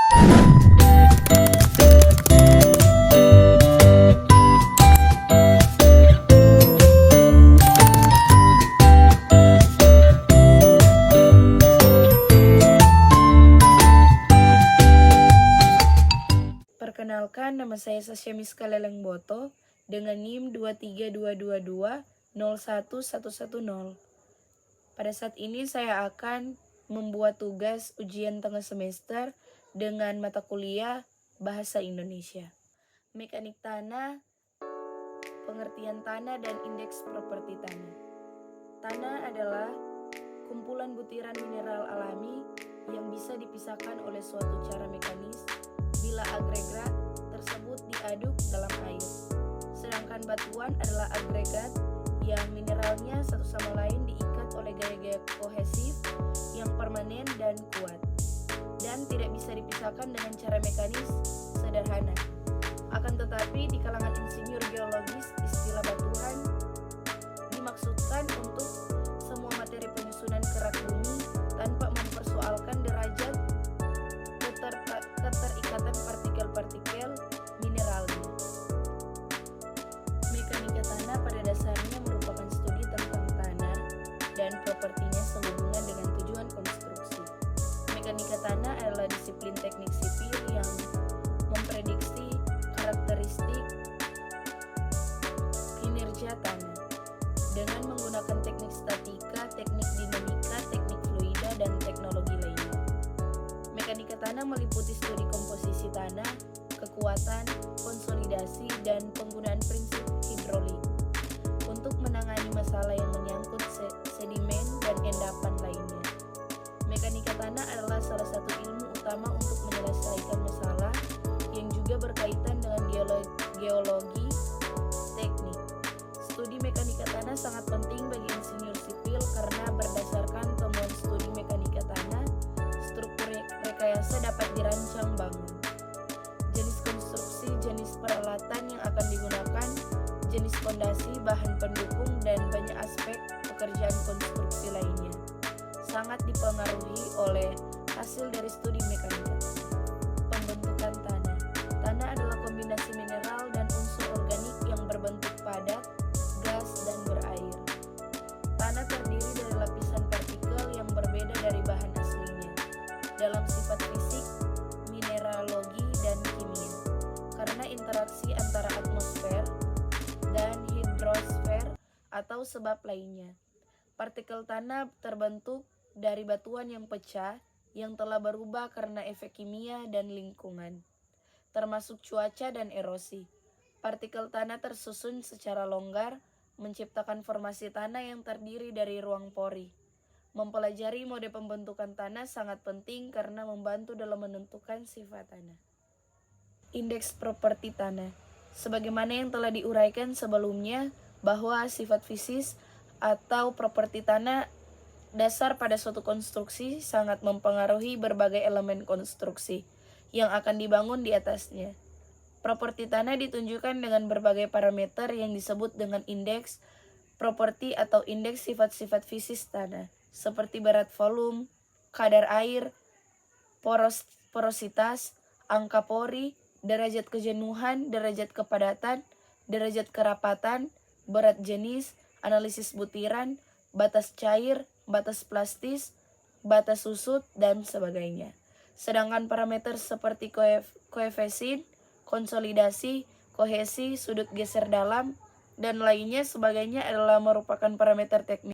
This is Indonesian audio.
Perkenalkan, nama saya Sasha Miska Leleng Boto dengan NIM 23222-01110. Pada saat ini saya akan membuat tugas ujian tengah semester dengan mata kuliah Bahasa Indonesia. Mekanik tanah, pengertian tanah dan indeks properti tanah. Tanah adalah kumpulan butiran mineral alami yang bisa dipisahkan oleh suatu cara mekanis bila agregat tersebut diaduk dalam air. Sedangkan batuan adalah agregat yang mineralnya satu sama lain diikat oleh gaya-gaya kohesif yang permanen dan kuat, dan tidak bisa dipisahkan dengan cara mekanis sederhana. Akan tetapi di kalangan insinyur geologis, istilah batuan dimaksudkan untuk semua materi penyusunan kerak bumi tanpa mempersoalkan derajat keterikatan partikel-partikel mineralnya. Mekanika tanah pada dasarnya merupakan studi tentang tanah dan propertinya sehubungan dengan tujuan konstruksi. Mekanika tanah adalah disiplin teknik sipil yang memprediksi karakteristik kinerja tanah dengan menggunakan teknik statika, teknik dinamika, teknik fluida, dan teknologi lainnya. Mekanika tanah meliputi studi komposisi tanah, kekuatan, konsolidasi, dan penggunaan prinsip hidrolik untuk menangani masalah yang menyangkut sedimen dan endapan lainnya. Mekanika tanah adalah salah satu ilmu utama untuk menyelesaikan masalah yang juga berkaitan dengan geologi teknik. Studi mekanika tanah sangat penting bagi insinyur sipil karena berdasarkan temuan studi mekanika tanah, struktur rekayasa dapat dirancang bangun. Jenis konstruksi, jenis peralatan yang akan digunakan, jenis fondasi, bahan pendukung, dan banyak aspek pekerjaan konstruksi lainnya sangat dipengaruhi oleh hasil dari studi mekanika. Pembentukan tanah. Tanah adalah kombinasi mineral dan unsur organik yang berbentuk padat, gas, dan berair. Tanah terdiri dari lapisan partikel yang berbeda dari bahan aslinya dalam sifat fisik, mineralogi, dan kimia karena interaksi antara atmosfer dan hidrosfer atau sebab lainnya. Partikel tanah terbentuk dari batuan yang pecah yang telah berubah karena efek kimia dan lingkungan, termasuk cuaca dan erosi. Partikel tanah tersusun secara longgar, menciptakan formasi tanah yang terdiri dari ruang pori. Mempelajari mode pembentukan tanah sangat penting karena membantu dalam menentukan sifat tanah. Indeks properti tanah. Sebagaimana yang telah diuraikan sebelumnya, bahwa sifat fisik atau properti tanah dasar pada suatu konstruksi sangat mempengaruhi berbagai elemen konstruksi yang akan dibangun di atasnya. Properti tanah ditunjukkan dengan berbagai parameter yang disebut dengan indeks properti atau indeks sifat-sifat fisik tanah, seperti berat volume, kadar air, porositas, angka pori, derajat kejenuhan, derajat kepadatan, derajat kerapatan, berat jenis, analisis butiran, batas cair, batas plastis, batas susut, dan sebagainya. Sedangkan parameter seperti koefisien, konsolidasi, kohesi, sudut geser dalam, dan lainnya sebagainya adalah merupakan parameter teknis.